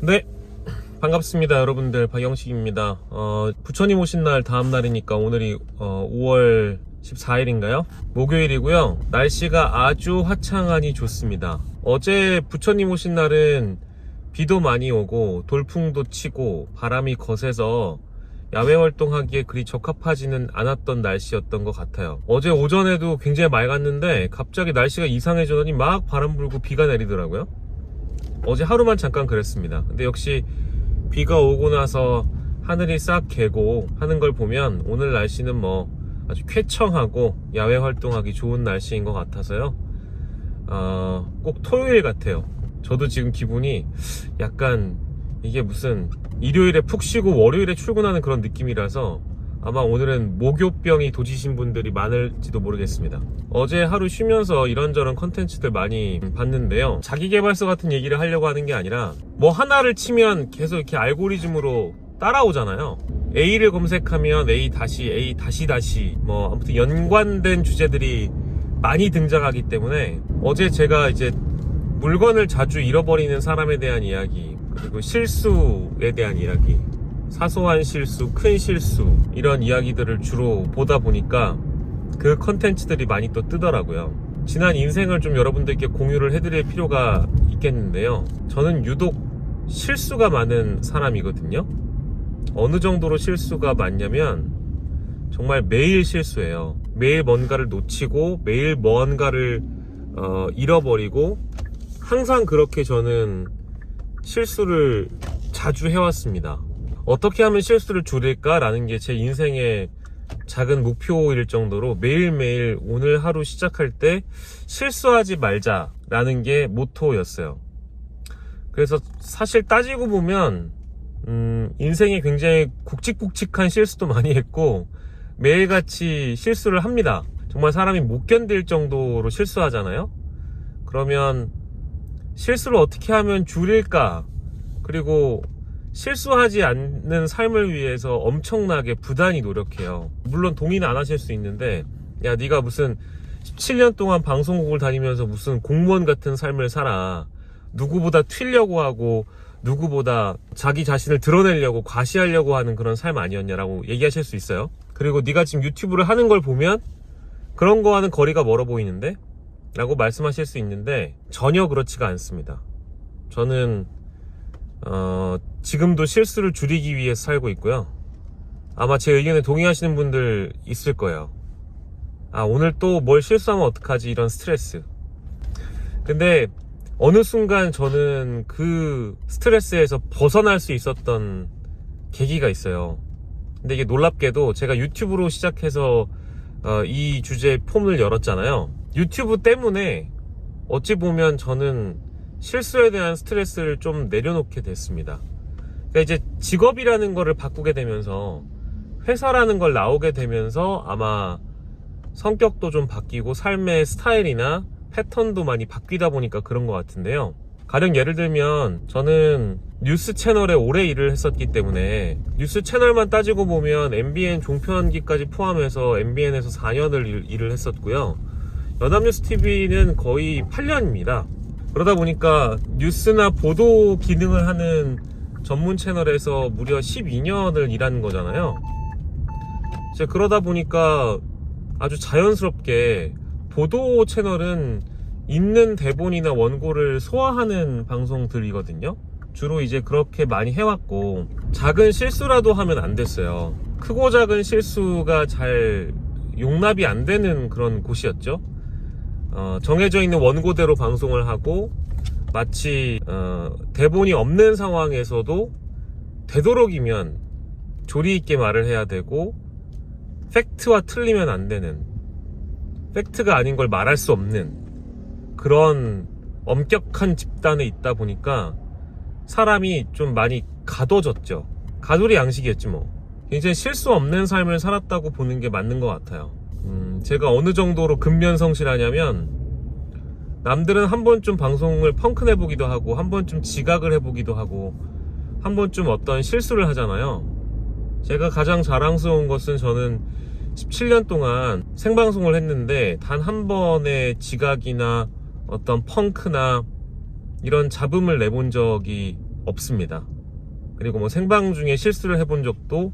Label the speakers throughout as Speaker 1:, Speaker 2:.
Speaker 1: 네, 반갑습니다 여러분들. 박영식입니다. 부처님 오신 날 다음 날이니까 오늘이 5월 14일인가요? 목요일이고요. 날씨가 아주 화창하니 좋습니다. 어제 부처님 오신 날은 비도 많이 오고 돌풍도 치고 바람이 거세서 야외 활동하기에 그리 적합하지는 않았던 날씨였던 것 같아요. 어제 오전에도 굉장히 맑았는데 갑자기 날씨가 이상해지더니 막 바람 불고 비가 내리더라고요. 어제 하루만 잠깐 그랬습니다. 근데 역시 비가 오고 나서 하늘이 싹 개고 하는 걸 보면 오늘 날씨는 뭐 아주 쾌청하고 야외 활동하기 좋은 날씨인 것 같아서요. 꼭 토요일 같아요. 저도 지금 기분이 약간 이게 무슨 일요일에 푹 쉬고 월요일에 출근하는 그런 느낌이라서 아마 오늘은 목요병이 도지신 분들이 많을지도 모르겠습니다. 어제 하루 쉬면서 이런저런 컨텐츠들 많이 봤는데요. 자기계발서 같은 얘기를 하려고 하는 게 아니라 뭐 하나를 치면 계속 이렇게 알고리즘으로 따라오잖아요. A를 검색하면 A 다시 뭐 아무튼 연관된 주제들이 많이 등장하기 때문에 어제 제가 이제 물건을 자주 잃어버리는 사람에 대한 이야기, 그리고 실수에 대한 이야기, 사소한 실수, 큰 실수, 이런 이야기들을 주로 보다 보니까 그 컨텐츠들이 많이 또 뜨더라고요. 지난 인생을 좀 여러분들께 공유를 해드릴 필요가 있겠는데요. 저는 유독 실수가 많은 사람이거든요. 어느 정도로 실수가 많냐면 정말 매일 실수해요. 매일 뭔가를 놓치고 매일 뭔가를 잃어버리고 항상 그렇게 저는 실수를 자주 해왔습니다. 어떻게 하면 실수를 줄일까라는 게 제 인생의 작은 목표일 정도로 매일매일 오늘 하루 시작할 때 실수하지 말자라는 게 모토였어요. 그래서 사실 따지고 보면 인생에 굉장히 굵직굵직한 실수도 많이 했고 매일같이 실수를 합니다. 정말 사람이 못 견딜 정도로 실수하잖아요. 그러면 실수를 어떻게 하면 줄일까? 그리고 실수하지 않는 삶을 위해서 엄청나게 부단히 노력해요. 물론 동의는 안 하실 수 있는데, 야, 네가 무슨 17년 동안 방송국을 다니면서 무슨 공무원 같은 삶을 살아. 누구보다 튀려고 하고 누구보다 자기 자신을 드러내려고 과시하려고 하는 그런 삶 아니었냐라고 얘기하실 수 있어요. 그리고 네가 지금 유튜브를 하는 걸 보면 그런 거와는 거리가 멀어 보이는데? 라고 말씀하실 수 있는데 전혀 그렇지가 않습니다. 저는 지금도 실수를 줄이기 위해서 살고 있고요. 아마 제 의견에 동의하시는 분들 있을 거예요. 오늘 또 뭘 실수하면 어떡하지, 이런 스트레스. 근데 어느 순간 저는 그 스트레스에서 벗어날 수 있었던 계기가 있어요. 근데 이게 놀랍게도 제가 유튜브로 시작해서 이 주제의 폼을 열었잖아요. 유튜브 때문에 어찌 보면 저는 실수에 대한 스트레스를 좀 내려놓게 됐습니다. 그러니까 이제 직업이라는 거를 바꾸게 되면서 회사라는 걸 나오게 되면서 아마 성격도 좀 바뀌고 삶의 스타일이나 패턴도 많이 바뀌다 보니까 그런 것 같은데요. 가령 예를 들면 저는 뉴스 채널에 오래 일을 했었기 때문에 뉴스 채널만 따지고 보면 MBN 종편기까지 포함해서 MBN에서 4년을 일을 했었고요. 연합뉴스TV는 거의 8년입니다. 그러다 보니까 뉴스나 보도 기능을 하는 전문 채널에서 무려 12년을 일하는 거잖아요. 이제 그러다 보니까 아주 자연스럽게 보도 채널은 있는 대본이나 원고를 소화하는 방송들이거든요. 주로 이제 그렇게 많이 해왔고 작은 실수라도 하면 안 됐어요. 크고 작은 실수가 잘 용납이 안 되는 그런 곳이었죠. 정해져 있는 원고대로 방송을 하고 마치 대본이 없는 상황에서도 되도록이면 조리 있게 말을 해야 되고 팩트와 틀리면 안 되는, 팩트가 아닌 걸 말할 수 없는 그런 엄격한 집단에 있다 보니까 사람이 좀 많이 가둬졌죠. 가두리 양식이었지 뭐. 굉장히 실수 없는 삶을 살았다고 보는 게 맞는 것 같아요. 제가 어느 정도로 근면성실하냐면 남들은 한 번쯤 방송을 펑크 내보기도 하고 한 번쯤 지각을 해보기도 하고 한 번쯤 어떤 실수를 하잖아요. 제가 가장 자랑스러운 것은 저는 17년 동안 생방송을 했는데 단 한 번의 지각이나 어떤 펑크나 이런 잡음을 내본 적이 없습니다. 그리고 뭐 생방 중에 실수를 해본 적도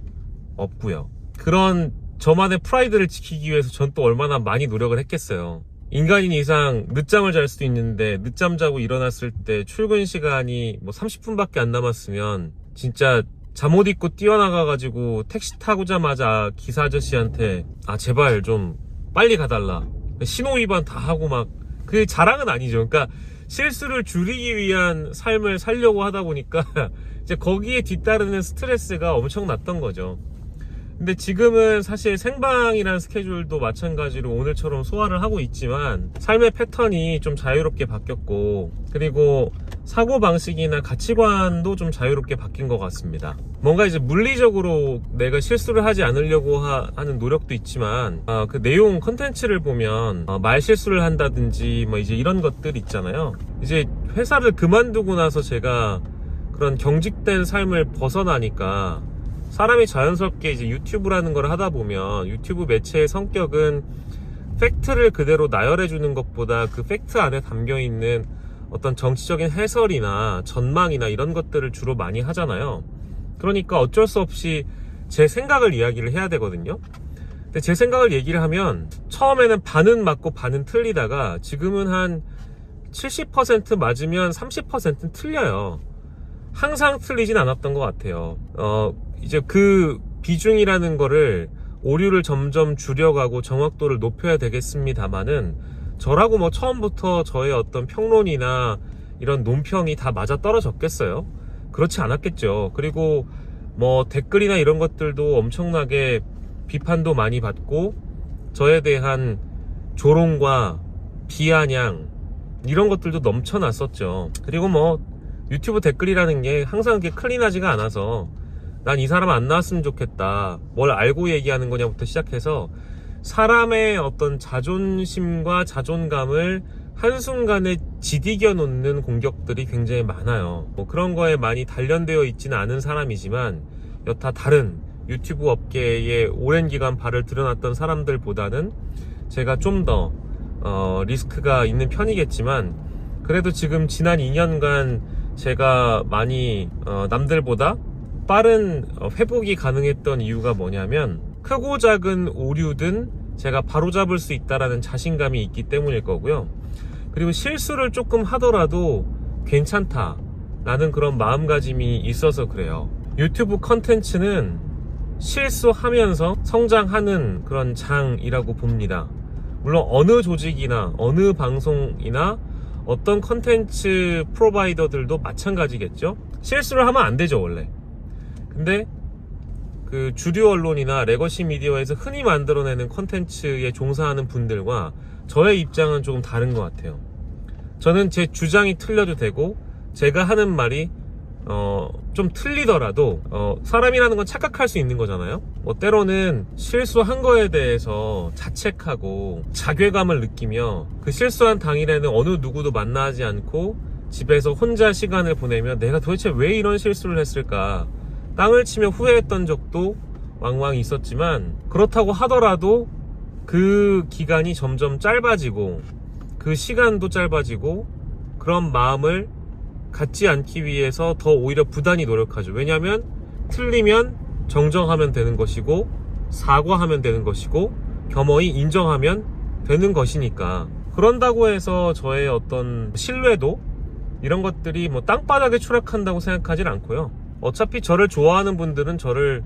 Speaker 1: 없고요. 그런 저만의 프라이드를 지키기 위해서 전 또 얼마나 많이 노력을 했겠어요. 인간인 이상 늦잠을 잘 수도 있는데 늦잠 자고 일어났을 때 출근 시간이 뭐 30분밖에 안 남았으면 진짜 잠옷 입고 뛰어나가가지고 택시 타고자마자 기사 아저씨한테 제발 좀 빨리 가달라, 신호 위반 다 하고 막, 그게 자랑은 아니죠. 그러니까 실수를 줄이기 위한 삶을 살려고 하다 보니까 이제 거기에 뒤따르는 스트레스가 엄청났던 거죠. 근데 지금은 사실 생방이라는 스케줄도 마찬가지로 오늘처럼 소화를 하고 있지만 삶의 패턴이 좀 자유롭게 바뀌었고, 그리고 사고방식이나 가치관도 좀 자유롭게 바뀐 것 같습니다. 뭔가 이제 물리적으로 내가 실수를 하지 않으려고 하는 노력도 있지만 그 내용 컨텐츠를 보면 말 실수를 한다든지 뭐 이제 이런 것들 있잖아요. 이제 회사를 그만두고 나서 제가 그런 경직된 삶을 벗어나니까 사람이 자연스럽게 이제 유튜브라는 걸 하다 보면 유튜브 매체의 성격은 팩트를 그대로 나열해 주는 것보다 그 팩트 안에 담겨 있는 어떤 정치적인 해설이나 전망이나 이런 것들을 주로 많이 하잖아요. 그러니까 어쩔 수 없이 제 생각을 이야기를 해야 되거든요. 근데 제 생각을 얘기를 하면 처음에는 반은 맞고 반은 틀리다가 지금은 한 70% 맞으면 30%는 틀려요. 항상 틀리진 않았던 것 같아요. 이제 그 비중이라는 거를 오류를 점점 줄여가고 정확도를 높여야 되겠습니다만은 저라고 뭐 처음부터 저의 어떤 평론이나 이런 논평이 다 맞아 떨어졌겠어요? 그렇지 않았겠죠. 그리고 뭐 댓글이나 이런 것들도 엄청나게 비판도 많이 받고 저에 대한 조롱과 비아냥 이런 것들도 넘쳐났었죠. 그리고 뭐 유튜브 댓글이라는 게 항상 그렇게 클린하지가 않아서 난 이 사람 안 나왔으면 좋겠다, 뭘 알고 얘기하는 거냐부터 시작해서 사람의 어떤 자존심과 자존감을 한순간에 지디겨 놓는 공격들이 굉장히 많아요. 뭐 그런 거에 많이 단련되어 있지는 않은 사람이지만 여타 다른 유튜브 업계에 오랜 기간 발을 들여놨던 사람들보다는 제가 좀 더 리스크가 있는 편이겠지만, 그래도 지금 지난 2년간 제가 많이 남들보다 빠른 회복이 가능했던 이유가 뭐냐면 크고 작은 오류든 제가 바로잡을 수 있다라는 자신감이 있기 때문일 거고요. 그리고 실수를 조금 하더라도 괜찮다라는 그런 마음가짐이 있어서 그래요. 유튜브 컨텐츠는 실수하면서 성장하는 그런 장이라고 봅니다. 물론 어느 조직이나 어느 방송이나 어떤 컨텐츠 프로바이더들도 마찬가지겠죠. 실수를 하면 안 되죠 원래. 근데 그 주류 언론이나 레거시 미디어에서 흔히 만들어내는 컨텐츠에 종사하는 분들과 저의 입장은 조금 다른 것 같아요. 저는 제 주장이 틀려도 되고 제가 하는 말이 좀 틀리더라도 사람이라는 건 착각할 수 있는 거잖아요. 뭐 때로는 실수한 거에 대해서 자책하고 자괴감을 느끼며 그 실수한 당일에는 어느 누구도 만나지 않고 집에서 혼자 시간을 보내며 내가 도대체 왜 이런 실수를 했을까 땅을 치며 후회했던 적도 왕왕 있었지만, 그렇다고 하더라도 그 기간이 점점 짧아지고 그 시간도 짧아지고 그런 마음을 갖지 않기 위해서 더 오히려 부단히 노력하죠. 왜냐하면 틀리면 정정하면 되는 것이고 사과하면 되는 것이고 겸허히 인정하면 되는 것이니까. 그런다고 해서 저의 어떤 신뢰도 이런 것들이 뭐 땅바닥에 추락한다고 생각하진 않고요. 어차피 저를 좋아하는 분들은 저를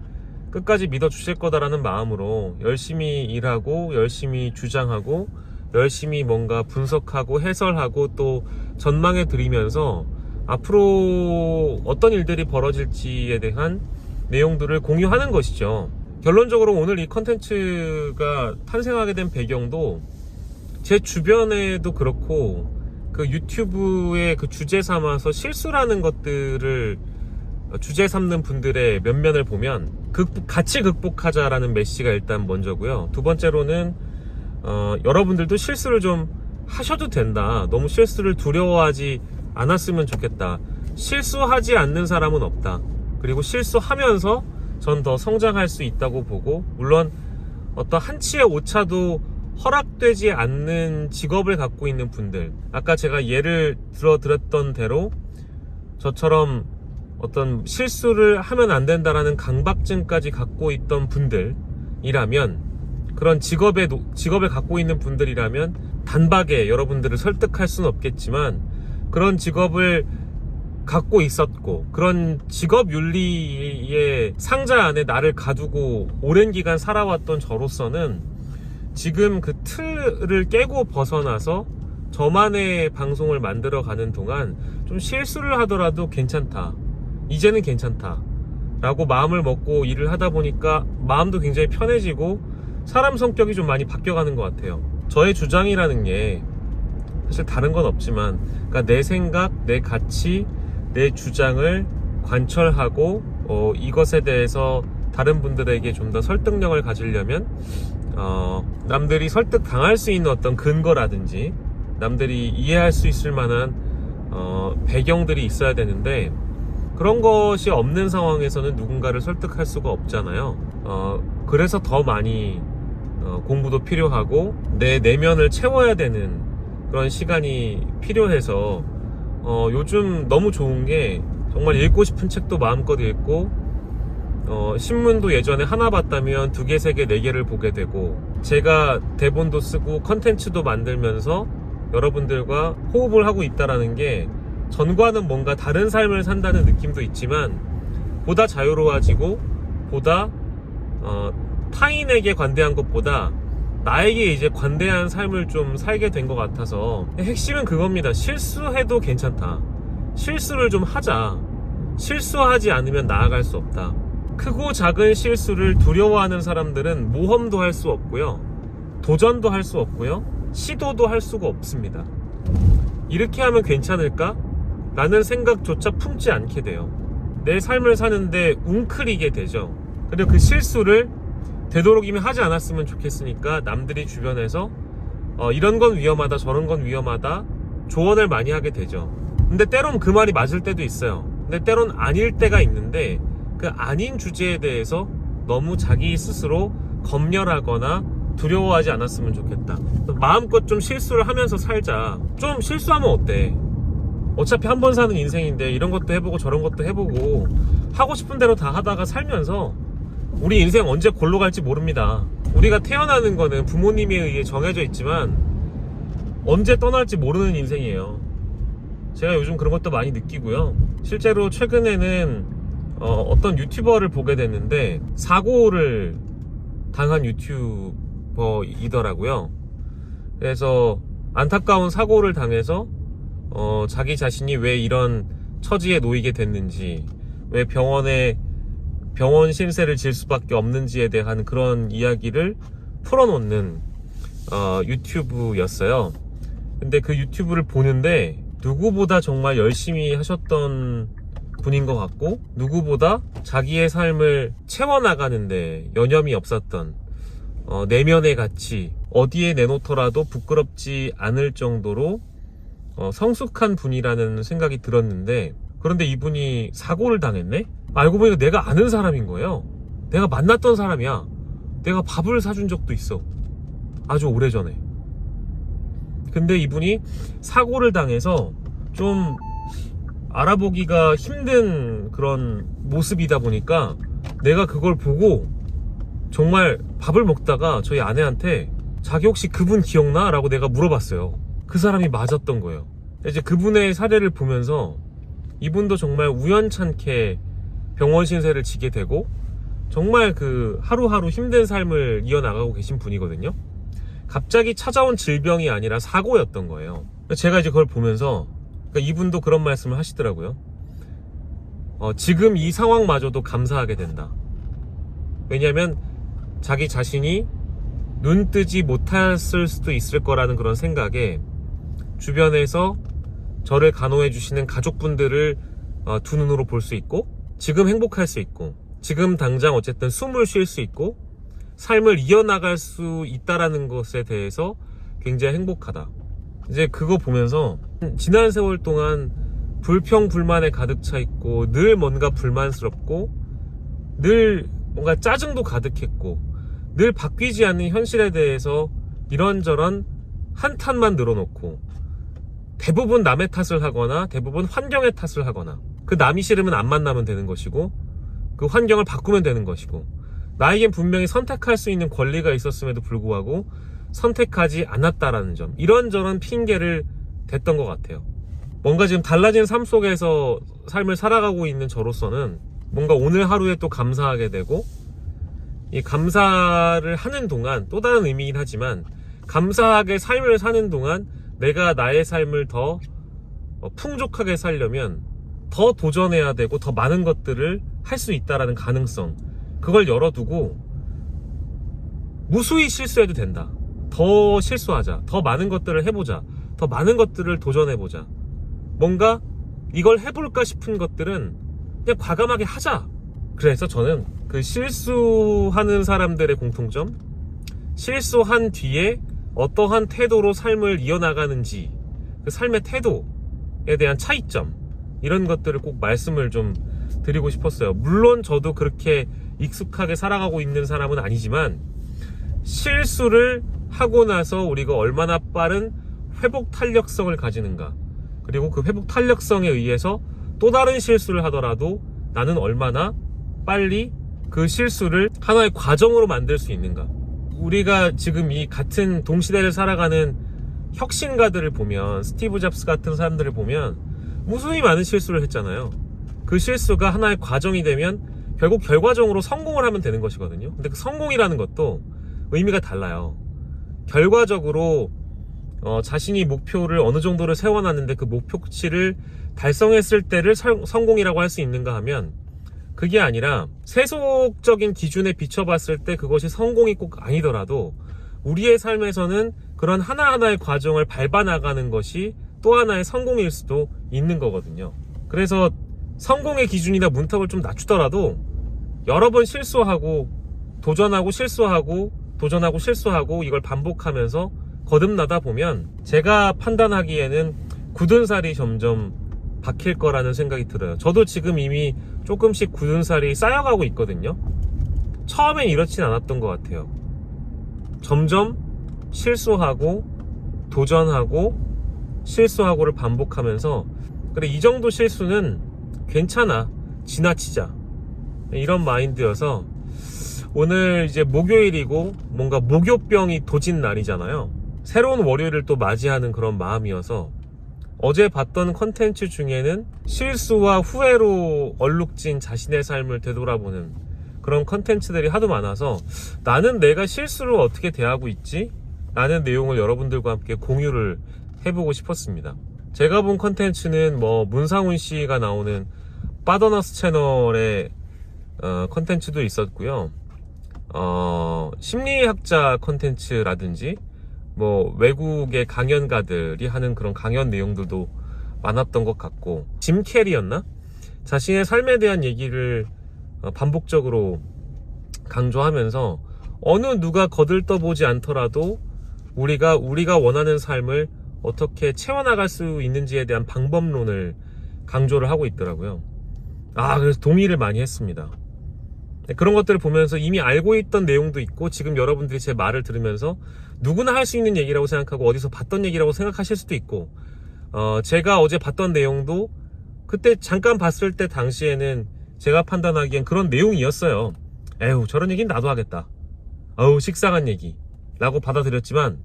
Speaker 1: 끝까지 믿어주실 거다라는 마음으로 열심히 일하고 열심히 주장하고 열심히 뭔가 분석하고 해설하고 또 전망해 드리면서 앞으로 어떤 일들이 벌어질지에 대한 내용들을 공유하는 것이죠. 결론적으로 오늘 이 컨텐츠가 탄생하게 된 배경도 제 주변에도 그렇고 그 유튜브의 그 주제 삼아서 실수라는 것들을 주제 삼는 분들의 면면을 보면 같이 극복하자라는 메시지가 일단 먼저고요. 두 번째로는 여러분들도 실수를 좀 하셔도 된다. 너무 실수를 두려워하지 않았으면 좋겠다. 실수하지 않는 사람은 없다. 그리고 실수하면서 전 더 성장할 수 있다고 보고, 물론 어떤 한치의 오차도 허락되지 않는 직업을 갖고 있는 분들, 아까 제가 예를 들어 드렸던 대로 저처럼 어떤 실수를 하면 안 된다라는 강박증까지 갖고 있던 분들이라면, 그런 직업에 갖고 있는 분들이라면 단박에 여러분들을 설득할 수는 없겠지만, 그런 직업을 갖고 있었고 그런 직업 윤리의 상자 안에 나를 가두고 오랜 기간 살아왔던 저로서는 지금 그 틀을 깨고 벗어나서 저만의 방송을 만들어가는 동안 좀 실수를 하더라도 괜찮다, 이제는 괜찮다 라고 마음을 먹고 일을 하다 보니까 마음도 굉장히 편해지고 사람 성격이 좀 많이 바뀌어가는 것 같아요. 저의 주장이라는 게 사실 다른 건 없지만, 그러니까 내 생각, 내 가치, 내 주장을 관철하고 이것에 대해서 다른 분들에게 좀 더 설득력을 가지려면 남들이 설득당할 수 있는 어떤 근거라든지 남들이 이해할 수 있을 만한 배경들이 있어야 되는데, 그런 것이 없는 상황에서는 누군가를 설득할 수가 없잖아요. 그래서 더 많이 공부도 필요하고 내 내면을 채워야 되는 그런 시간이 필요해서 요즘 너무 좋은 게, 정말 읽고 싶은 책도 마음껏 읽고 신문도 예전에 하나 봤다면 2개, 3개, 4개를 보게 되고, 제가 대본도 쓰고 컨텐츠도 만들면서 여러분들과 호흡을 하고 있다라는 게 전과는 뭔가 다른 삶을 산다는 느낌도 있지만, 보다 자유로워지고 보다 타인에게 관대한 것보다 나에게 이제 관대한 삶을 좀 살게 된 것 같아서, 핵심은 그겁니다. 실수해도 괜찮다, 실수를 좀 하자, 실수하지 않으면 나아갈 수 없다. 크고 작은 실수를 두려워하는 사람들은 모험도 할 수 없고요, 도전도 할 수 없고요, 시도도 할 수가 없습니다. 이렇게 하면 괜찮을까? 라는 생각조차 품지 않게 돼요. 내 삶을 사는데 웅크리게 되죠. 그리고 그 실수를 되도록이면 하지 않았으면 좋겠으니까 남들이 주변에서 이런 건 위험하다, 저런 건 위험하다 조언을 많이 하게 되죠. 근데 때론 그 말이 맞을 때도 있어요. 근데 때론 아닐 때가 있는데, 그 아닌 주제에 대해서 너무 자기 스스로 검열하거나 두려워하지 않았으면 좋겠다. 마음껏 좀 실수를 하면서 살자. 좀 실수하면 어때? 어차피 한 번 사는 인생인데 이런 것도 해보고 저런 것도 해보고 하고 싶은 대로 다 하다가 살면서 우리 인생 언제 골로 갈지 모릅니다. 우리가 태어나는 거는 부모님에 의해 정해져 있지만 언제 떠날지 모르는 인생이에요. 제가 요즘 그런 것도 많이 느끼고요. 실제로 최근에는 어떤 유튜버를 보게 됐는데 사고를 당한 유튜버이더라고요. 그래서 안타까운 사고를 당해서 자기 자신이 왜 이런 처지에 놓이게 됐는지, 왜 병원 신세를 질 수밖에 없는지에 대한 그런 이야기를 풀어놓는 유튜브였어요. 근데 그 유튜브를 보는데 누구보다 정말 열심히 하셨던 분인 것 같고, 누구보다 자기의 삶을 채워나가는데 여념이 없었던, 내면의 가치 어디에 내놓더라도 부끄럽지 않을 정도로 성숙한 분이라는 생각이 들었는데, 그런데 이분이 사고를 당했네? 알고 보니까 내가 아는 사람인 거예요. 내가 만났던 사람이야. 내가 밥을 사준 적도 있어, 아주 오래전에. 근데 이분이 사고를 당해서 좀 알아보기가 힘든 그런 모습이다 보니까 내가 그걸 보고 정말 밥을 먹다가 저희 아내한테 자기 혹시 그분 기억나? 라고 내가 물어봤어요. 그 사람이 맞았던 거예요. 이제 그분의 사례를 보면서 이분도 정말 우연찮게 병원 신세를 지게 되고 정말 그 하루하루 힘든 삶을 이어나가고 계신 분이거든요. 갑자기 찾아온 질병이 아니라 사고였던 거예요. 제가 이제 그걸 보면서, 그러니까 이분도 그런 말씀을 하시더라고요. 지금 이 상황마저도 감사하게 된다. 왜냐하면 자기 자신이 눈 뜨지 못했을 수도 있을 거라는 그런 생각에 주변에서 저를 간호해 주시는 가족분들을 두 눈으로 볼 수 있고, 지금 행복할 수 있고, 지금 당장 어쨌든 숨을 쉴 수 있고 삶을 이어나갈 수 있다라는 것에 대해서 굉장히 행복하다. 이제 그거 보면서 지난 세월 동안 불평불만에 가득 차 있고 늘 뭔가 불만스럽고 늘 뭔가 짜증도 가득했고 늘 바뀌지 않는 현실에 대해서 이런저런 한탄만 늘어놓고 대부분 남의 탓을 하거나 대부분 환경의 탓을 하거나 그 남이 싫으면 안 만나면 되는 것이고, 그 환경을 바꾸면 되는 것이고, 나에겐 분명히 선택할 수 있는 권리가 있었음에도 불구하고 선택하지 않았다라는 점, 이런저런 핑계를 댔던 것 같아요. 뭔가 지금 달라진 삶 속에서 삶을 살아가고 있는 저로서는 뭔가 오늘 하루에 또 감사하게 되고, 이 감사를 하는 동안 또 다른 의미이긴 하지만, 감사하게 삶을 사는 동안 내가 나의 삶을 더 풍족하게 살려면 더 도전해야 되고 더 많은 것들을 할 수 있다라는 가능성, 그걸 열어두고 무수히 실수해도 된다, 더 실수하자, 더 많은 것들을 해보자, 더 많은 것들을 도전해보자, 뭔가 이걸 해볼까 싶은 것들은 그냥 과감하게 하자. 그래서 저는 그 실수하는 사람들의 공통점, 실수한 뒤에 어떠한 태도로 삶을 이어나가는지, 그 삶의 태도에 대한 차이점, 이런 것들을 꼭 말씀을 좀 드리고 싶었어요. 물론 저도 그렇게 익숙하게 살아가고 있는 사람은 아니지만, 실수를 하고 나서 우리가 얼마나 빠른 회복 탄력성을 가지는가, 그리고 그 회복 탄력성에 의해서 또 다른 실수를 하더라도 나는 얼마나 빨리 그 실수를 하나의 과정으로 만들 수 있는가. 우리가 지금 이 같은 동시대를 살아가는 혁신가들을 보면, 스티브 잡스 같은 사람들을 보면 무수히 많은 실수를 했잖아요. 그 실수가 하나의 과정이 되면 결국 결과적으로 성공을 하면 되는 것이거든요. 근데 그 성공이라는 것도 의미가 달라요. 결과적으로 자신이 목표를 어느 정도를 세워놨는데 그 목표치를 달성했을 때를 성공이라고 할 수 있는가 하면, 그게 아니라 세속적인 기준에 비춰봤을 때 그것이 성공이 꼭 아니더라도 우리의 삶에서는 그런 하나하나의 과정을 밟아나가는 것이 또 하나의 성공일 수도 있는 거거든요. 그래서 성공의 기준이나 문턱을 좀 낮추더라도 여러 번 실수하고 도전하고 실수하고 도전하고 실수하고 이걸 반복하면서 거듭나다 보면 제가 판단하기에는 굳은 살이 점점 박힐 거라는 생각이 들어요. 저도 지금 이미 조금씩 굳은 살이 쌓여가고 있거든요. 처음엔 이렇진 않았던 것 같아요. 점점 실수하고 도전하고 실수하고를 반복하면서, 그래, 이 정도 실수는 괜찮아, 지나치자, 이런 마인드여서 오늘 이제 목요일이고 뭔가 목요병이 도진 날이잖아요. 새로운 월요일을 또 맞이하는 그런 마음이어서 어제 봤던 컨텐츠 중에는 실수와 후회로 얼룩진 자신의 삶을 되돌아보는 그런 컨텐츠들이 하도 많아서, 나는 내가 실수를 어떻게 대하고 있지? 라는 내용을 여러분들과 함께 공유를 해보고 싶었습니다. 제가 본 컨텐츠는 뭐 문상훈 씨가 나오는 빠더너스 채널의 컨텐츠도 있었고요. 심리학자 컨텐츠라든지 뭐 외국의 강연가들이 하는 그런 강연 내용들도 많았던 것 같고, 짐 캐리였나? 자신의 삶에 대한 얘기를 반복적으로 강조하면서 어느 누가 거들떠보지 않더라도 우리가 원하는 삶을 어떻게 채워나갈 수 있는지에 대한 방법론을 강조를 하고 있더라고요. 그래서 동의를 많이 했습니다. 그런 것들을 보면서 이미 알고 있던 내용도 있고, 지금 여러분들이 제 말을 들으면서 누구나 할 수 있는 얘기라고 생각하고 어디서 봤던 얘기라고 생각하실 수도 있고, 제가 어제 봤던 내용도 그때 잠깐 봤을 때 당시에는 제가 판단하기엔 그런 내용이었어요. 에휴, 저런 얘기는 나도 하겠다, 식상한 얘기 라고 받아들였지만,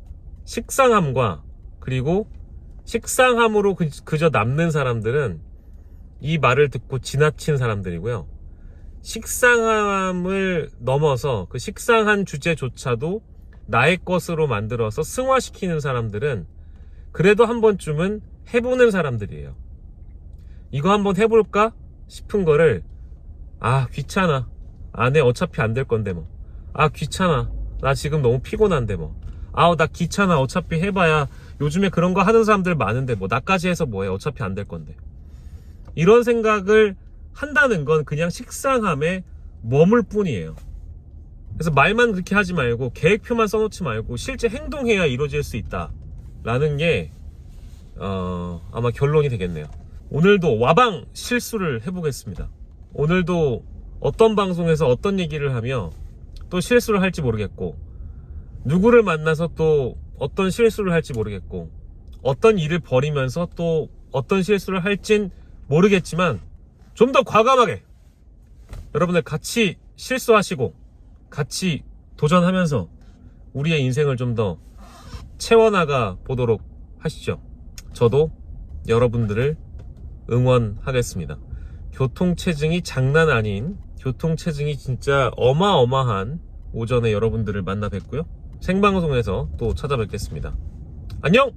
Speaker 1: 식상함과 그리고 식상함으로 그저 남는 사람들은 이 말을 듣고 지나친 사람들이고요. 식상함을 넘어서 그 식상한 주제조차도 나의 것으로 만들어서 승화시키는 사람들은 그래도 한 번쯤은 해보는 사람들이에요. 이거 한번 해볼까 싶은 거를, 귀찮아, 안 해, 어차피 안 될 건데 뭐, 귀찮아, 나 지금 너무 피곤한데 뭐, 나 귀찮아, 어차피 해봐야 요즘에 그런 거 하는 사람들 많은데 뭐, 나까지 해서 뭐해, 어차피 안 될 건데. 이런 생각을 한다는 건 그냥 식상함에 머물 뿐이에요. 그래서 말만 그렇게 하지 말고 계획표만 써놓지 말고 실제 행동해야 이루어질 수 있다 라는 게 아마 결론이 되겠네요. 오늘도 와방 실수를 해보겠습니다. 오늘도 어떤 방송에서 어떤 얘기를 하며 또 실수를 할지 모르겠고, 누구를 만나서 또 어떤 실수를 할지 모르겠고, 어떤 일을 벌이면서 또 어떤 실수를 할진 모르겠지만 좀 더 과감하게 여러분들 같이 실수하시고 같이 도전하면서 우리의 인생을 좀 더 채워나가 보도록 하시죠. 저도 여러분들을 응원하겠습니다. 교통체증이 장난 아닌, 교통체증이 진짜 어마어마한 오전에 여러분들을 만나 뵙고요. 생방송에서 또 찾아뵙겠습니다. 안녕!